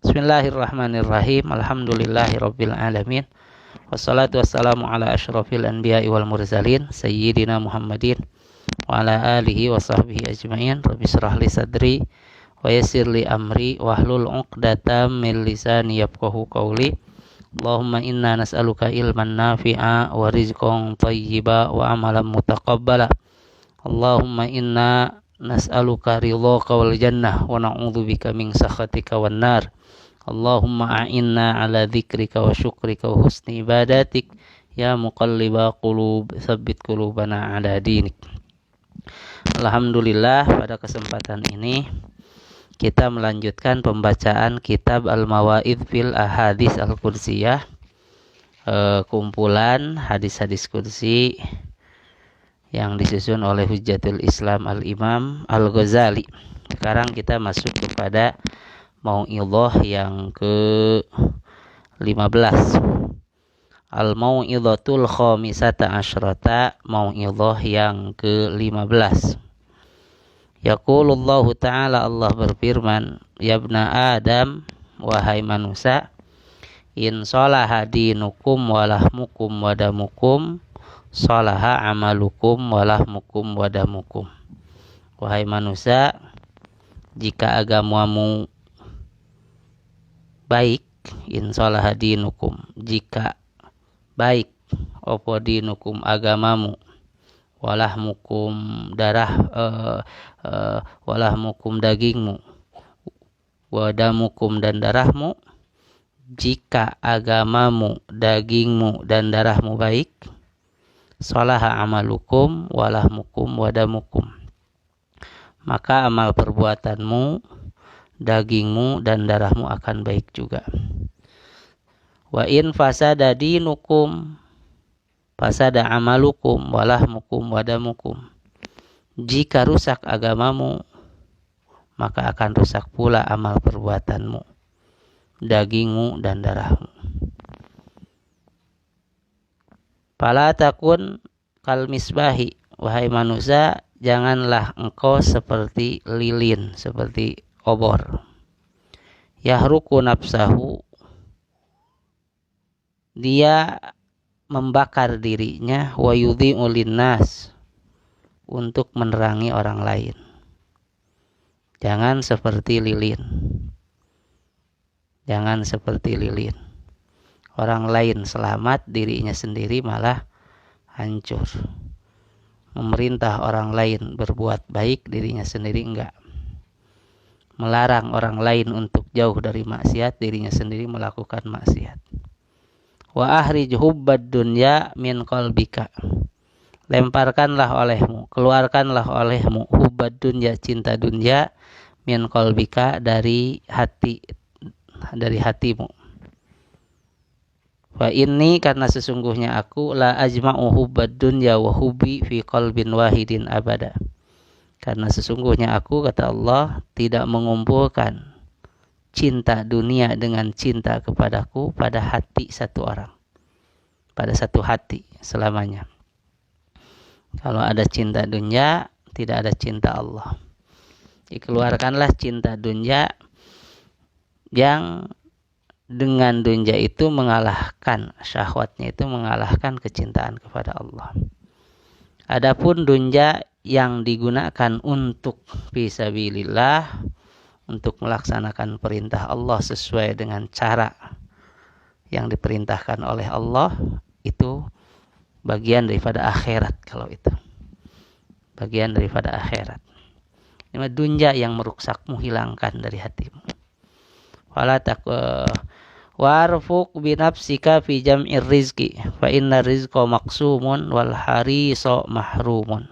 Bismillahirrahmanirrahim. Alhamdulillahirabbil alamin. Wassalatu wassalamu ala asyrafil anbiya'i wal mursalin sayyidina Muhammadin wa ala alihi wa sahbihi ajmain. Rabbi shrah li sadri wa yassir li amri wahlul 'uqdatam min lisani yafqahu qawli. Allahumma inna nas'aluka ilman nafi'a wa rizqan thayyiba wa amalan mutaqabbala. Allahumma inna nas'aluka ridhaka wal jannah wa na'udzubika min sakhatika wan nar. Allahumma a'inna ala dzikrika wa syukrika wa husni ibadatik ya muqallibal qulub tsabbit qulubana ala dinik. Alhamdulillah, pada kesempatan ini kita melanjutkan pembacaan kitab Al-Mawaidh fil Ahadits Al-Qudsiyah, kumpulan hadis-hadis kursi yang disusun oleh Hujjatul Islam Al-Imam Al-Ghazali. Sekarang kita masuk kepada mau'idhah yang ke-15. Al-mau'idhatul khamisata asyrata, mau'idhah yang ke-15. Yaqulullahu ta'ala, Allah berfirman, ya ibna Adam, wahai manusia, in sholaha dinukum walahmukum wadamukum sholaha amalukum walahmukum wadamukum. Wahai manusia, jika agamamu baik, insyallaha dinukum, jika baik opo dinukum agamamu, walahmukum walahmukum dagingmu, wadamukum dan darahmu, jika agamamu, dagingmu dan darahmu baik, sholaha amalukum walahmukum wadamukum, maka amal perbuatanmu, dagingmu dan darahmu akan baik juga. Wa in fasada dinukum fasada amalukum walahmukum wadamukum, jika rusak agamamu, maka akan rusak pula amal perbuatanmu, dagingmu dan darahmu. Fala takun kal misbahi, wahai manusia, janganlah engkau seperti lilin, seperti obor. Yahruku nafsahu, dia membakar dirinya, wa yudhi'u linnas, untuk menerangi orang lain. Jangan seperti lilin. Jangan seperti lilin. Orang lain selamat, dirinya sendiri malah hancur. Memerintah orang lain berbuat baik, dirinya sendiri enggak. Melarang orang lain untuk jauh dari maksiat, dirinya sendiri melakukan maksiat. Wa ahrij hubbad dunya min qalbika, lemparkanlah olehmu, keluarkanlah olehmu hubbad dunya, cinta dunya, min qalbika, dari hatimu. Wa inni, karena sesungguhnya aku, la ajma'u hubbad dunya wa hubbi fi qalbin wahidin abada. Karena sesungguhnya aku, kata Allah, tidak mengumpulkan cinta dunia dengan cinta kepadaku pada hati satu orang, pada satu hati selamanya. Kalau ada cinta dunia, tidak ada cinta Allah. Dikeluarkanlah cinta dunia yang dengan dunia itu mengalahkan syahwatnya, itu mengalahkan kecintaan kepada Allah. Adapun dunia yang digunakan untuk fisabilillah, untuk melaksanakan perintah Allah sesuai dengan cara yang diperintahkan oleh Allah, itu bagian daripada akhirat. Kalau itu bagian daripada akhirat. Ini dunia yang merusakmu, hilangkan dari hatimu. Wala warfuq bi nafsika fi jam'ir rizqi fa inna rizqa maqsumun wal harisa mahrumun.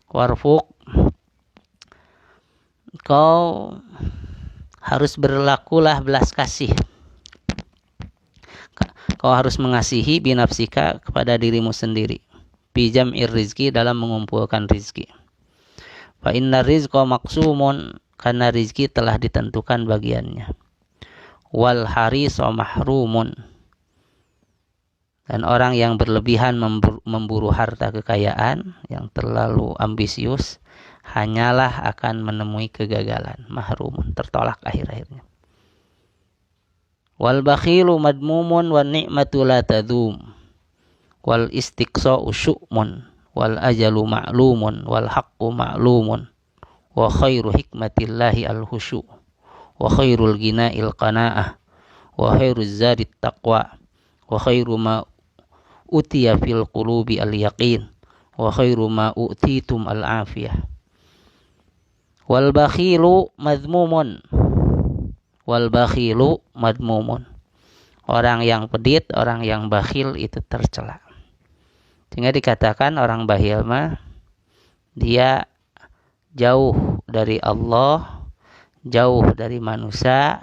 Warfuq, kau harus berlakulah belas kasih. Kau harus mengasihi binafsika, kepada dirimu sendiri, bijam'ir rizki, dalam mengumpulkan rizki. Fa inna rizqa maqsumun, karena rizki telah ditentukan bagiannya. Wal harisa mahrumun, dan orang yang berlebihan memburu harta kekayaan, yang terlalu ambisius, hanyalah akan menemui kegagalan. Mahrumun, tertolak akhir-akhirnya. Wal bakhilu madmumun wan ni'matu la tadum. Wal istiqsa'u syu'mun wal ajalu ma'lumun wal haqqu ma'lumun. Wa khairu hikmatillahi al-husyu' wa khairul gina'il qana'ah wa khairuz zadit taqwa wa khairu ma utiya fil qulubi al-yaqin wa khairu ma utitum al-afiyah. Wal bakhilu madmumun wal bakhilu madmumun. Orang yang pedit, orang yang bakhil itu tercela. Sehingga dikatakan orang bakhil mah dia jauh dari Allah, jauh dari manusia,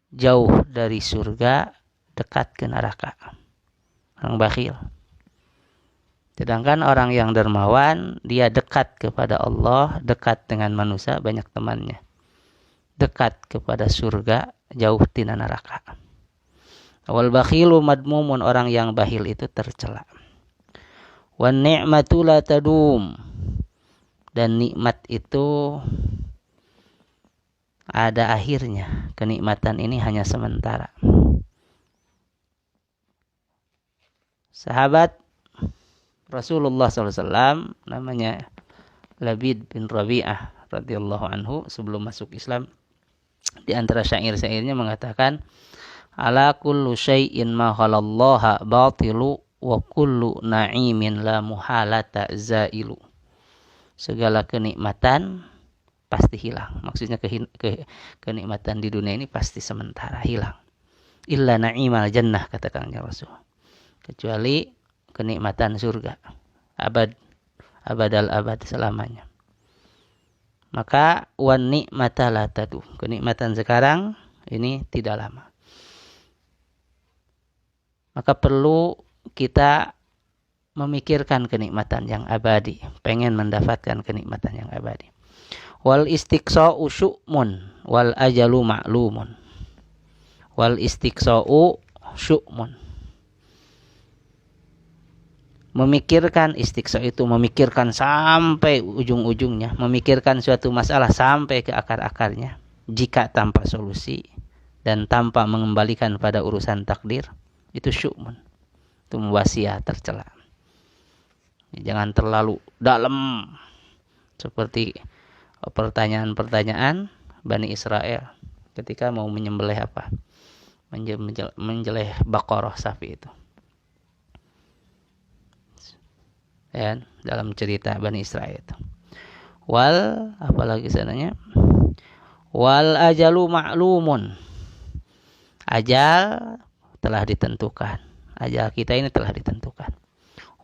jauh dari surga, dekat ke neraka. Orang bakhil. Sedangkan orang yang dermawan, dia dekat kepada Allah, dekat dengan manusia, banyak temannya. Dekat kepada surga, jauh tina neraka. Wal bakhilu madmumun, orang yang bakhil itu tercela. Wan ni'matu la tadum, dan nikmat itu ada akhirnya. Kenikmatan ini hanya sementara. Sahabat Rasulullah SAW namanya Labid bin Rabi'ah radhiyallahu anhu, sebelum masuk Islam, di antara syair-syairnya mengatakan, ala kullu syai'in ma khalallaha batilu wa kullu na'imin la muhalata zailu. Segala kenikmatan pasti hilang. Maksudnya kenikmatan di dunia ini pasti sementara, hilang. Illa na'imal jannah, katakan Rasul. Kecuali kenikmatan surga, abadal abad, selamanya. Maka wan ni'mata la tadu, kenikmatan sekarang ini tidak lama. Maka perlu kita memikirkan kenikmatan yang abadi, pengen mendapatkan kenikmatan yang abadi. Wal istiqsa'u syu'mun wal ajalu ma'lumun. Wal istiqsa'u syu'mun. Memikirkan, istiqsa itu memikirkan sampai ujung-ujungnya, memikirkan suatu masalah sampai ke akar-akarnya, jika tanpa solusi dan tanpa mengembalikan pada urusan takdir, itu syu'mun, itu muwasiah, tercela. Jangan terlalu dalam seperti pertanyaan-pertanyaan Bani Israel ketika mau menyembelih apa? Menjeleh Baqarah, sapi itu. Ya, dalam cerita Bani Israel itu. Wal, apalagi sananya? Wal ajalu ma'lumun. Ajal telah ditentukan. Ajal kita ini telah ditentukan.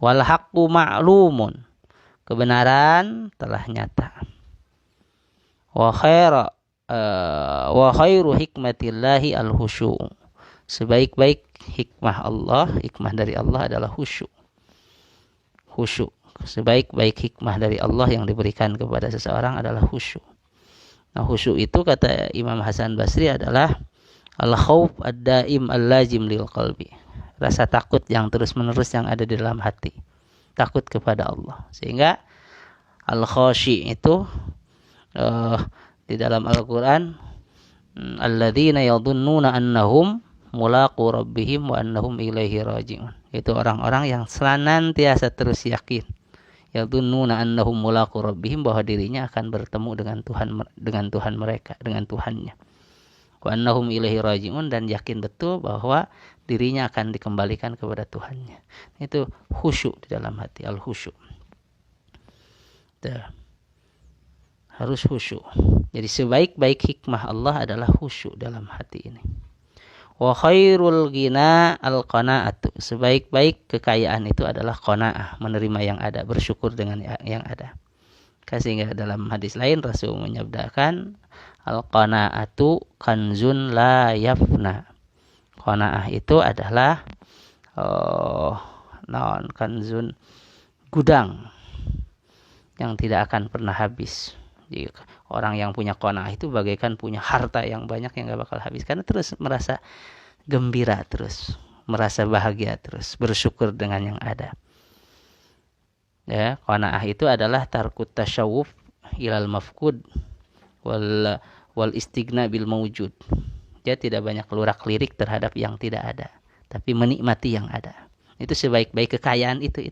Wal haqqu ma'lumun. Kebenaran telah nyata. Wa khairu hikmatillahi al-husyu'. Sebaik-baik hikmah Allah, hikmah dari Allah adalah khusyuk. Khusyuk. Sebaik-baik hikmah dari Allah yang diberikan kepada seseorang adalah khusyuk. Nah, khusyuk itu kata Imam Hasan Basri adalah al-khauf ad-daim al-lazim lil qalbi. Rasa takut yang terus-menerus yang ada di dalam hati. Takut kepada Allah. Sehingga al-khashi itu di dalam Al-Qur'an, alladzina yadhunnuna annahum mulaqu rabbihim wa annahum ilaihi raji'un. Itu orang-orang yang senantiasa terus yakin, yadhunnuna annahum mulaqu rabbihim, bahwa dirinya akan bertemu dengan Tuhan mereka, dengan Tuhannya. Wa annahum ilaihi raji'un, dan yakin betul bahwa dirinya akan dikembalikan kepada Tuhannya. Itu khusyuk di dalam hati, al-khusyuk. Harus khusyuk. Jadi sebaik-baik hikmah Allah adalah khusyuk dalam hati ini. Wa khairul ghina al-qana'atu. Sebaik-baik kekayaan itu adalah qana'ah, menerima yang ada, bersyukur dengan yang ada. Sehingga dalam hadis lain Rasul menyabdakan, al-qana'atu kanzun la yafna. Qana'ah itu adalah kanzun, gudang yang tidak akan pernah habis. Jadi orang yang punya qanaah itu bagaikan punya harta yang banyak yang gak bakal habis, karena terus merasa gembira, terus merasa bahagia, terus bersyukur dengan yang ada. Ya, qanaah itu adalah tarkut tasyawuf ilal mafkud wal istighna bil mawjud. Dia tidak banyak lurak-lirik terhadap yang tidak ada, tapi menikmati yang ada. Itu sebaik-baik kekayaan itu.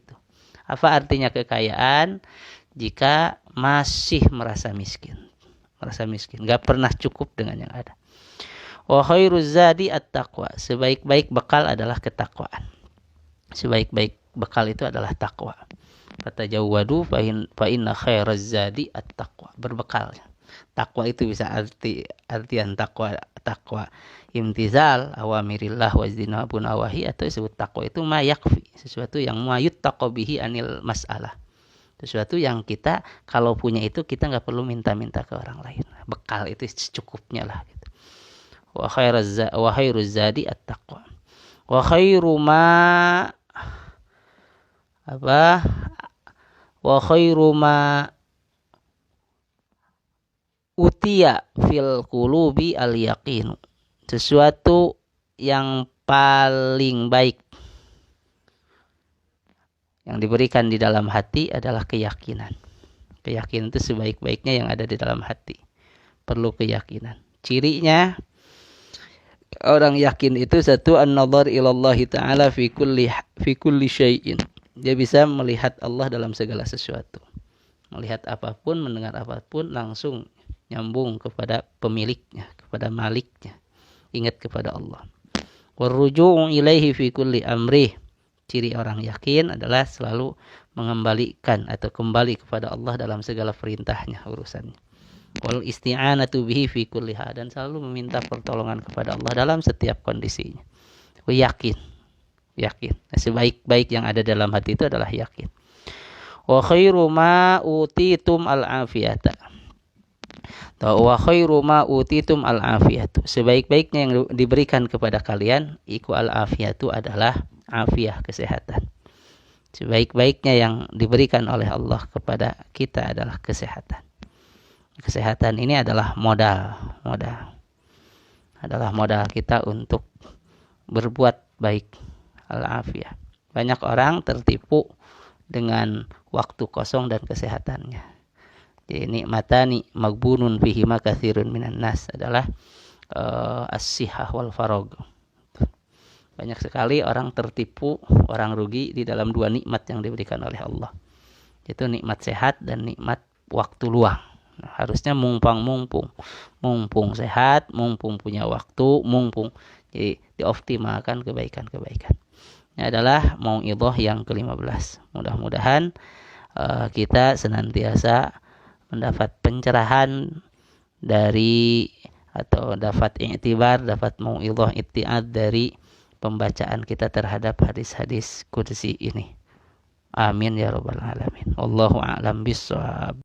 Apa artinya kekayaan? Jika masih merasa miskin. Gak pernah cukup dengan yang ada. Wa khairuz zadi at-taqwa. Sebaik-baik bekal adalah ketakwaan. Sebaik-baik bekal itu adalah takwa. Kata jawadu fa inna khairaz zadi at-taqwa. Berbekal. Takwa itu bisa artian takwa imtizal awamirillah wajtinabun nawahi, atau disebut takwa itu ma yakfi, sesuatu yang mayuttaqo bihi anil mas'alah. Sesuatu yang kita kalau punya itu kita nggak perlu minta-minta ke orang lain. Bekal itu secukupnya lah gitu. Wa khairuz zadi at-taqwa. Wa khairu ma apa? Wa khairu ma utiya fil qulubi al yaqinu. Sesuatu yang paling baik yang diberikan di dalam hati adalah keyakinan. Keyakinan itu sebaik-baiknya yang ada di dalam hati. Perlu keyakinan. Cirinya orang yakin itu satu, an-nazar ilallahi ta'ala fi kulli syai'in. Dia bisa melihat Allah dalam segala sesuatu. Melihat apapun, mendengar apapun, langsung nyambung kepada pemiliknya, kepada maliknya. Ingat kepada Allah. Warruju'u ilaihi fi kulli amrih. Ciri orang yakin adalah selalu mengembalikan atau kembali kepada Allah dalam segala perintahnya, urusannya. Wal isti'anatu bihi fi kulliha, dan selalu meminta pertolongan kepada Allah dalam setiap kondisinya. Yakin. Nah, sebaik-baik yang ada dalam hati itu adalah yakin. Wa khairu ma utitum al-afiyata. Wa khairu ma utitum al-afiyatu. Sebaik-baiknya yang diberikan kepada kalian iku al-afiyatu adalah afiyah, kesehatan. Sebaik-baiknya yang diberikan oleh Allah kepada kita adalah kesehatan. Kesehatan ini adalah modal. Adalah modal kita untuk berbuat baik. Al-afiyah. Banyak orang tertipu dengan waktu kosong dan kesehatannya. Jadi nikmatani magbunun fihima katsirun minan nas adalah as-sihah wal farag. Banyak sekali orang tertipu, orang rugi di dalam dua nikmat yang diberikan oleh Allah. Itu nikmat sehat dan nikmat waktu luang. Nah, harusnya mumpung sehat, mumpung punya waktu, mumpung jadi dioptimalkan kebaikan-kebaikan. Ini adalah mau'idhah yang ke-15. Mudah-mudahan kita senantiasa mendapat pencerahan dari atau dapat i'tibar, dapat mau'idhah itti'ad dari pembacaan kita terhadap hadis-hadis qudsi ini. Amin ya rabbal alamin. Wallahu a'lam bishawab.